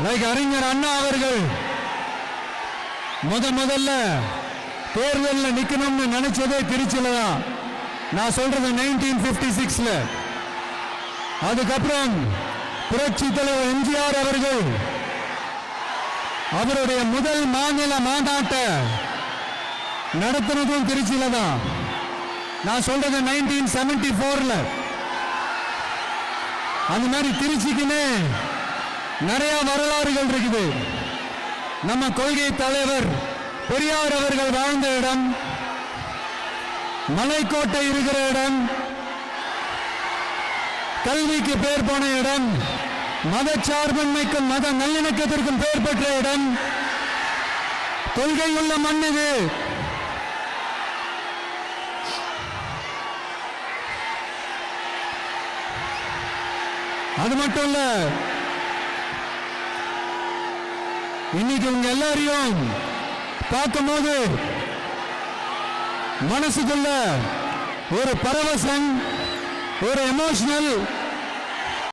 Like அறிஞர் அண்ணா அவர்கள் முதல்ல தேர்தலில் நிக்கணும்னு நினைச்சதே திருச்சியில தான். நான் சொல்றது 1956ல. அதுக்கப்புறம் புரட்சி தலைவர் எம்ஜிஆர் அவர்கள் அவருடைய முதல் மாநில மாநாட்டை நடத்தினதும் திருச்சியில தான். நான் சொல்றது 1974ல. அந்த மாதிரி திருச்சிக்குன்னு நிறைய வரலாறுகள் இருக்குது. நம்ம கொள்கை தலைவர் பெரியார் அவர்கள் வாழ்ந்த இடம், மலைக்கோட்டை இருக்கிற இடம், கல்விக்கு பேர் போன இடம், மதச்சார்பின்மைக்கும் மத நல்லிணக்கத்திற்கும் பெயர் பெற்ற இடம், கொள்கை உள்ள மண் இது. அது மட்டும் இல்ல, இன்னைக்கு உங்க எல்லாரையும் பார்க்கும்போது மனசுக்குள்ள ஒரு பரவசம், ஒரு எமோஷனல்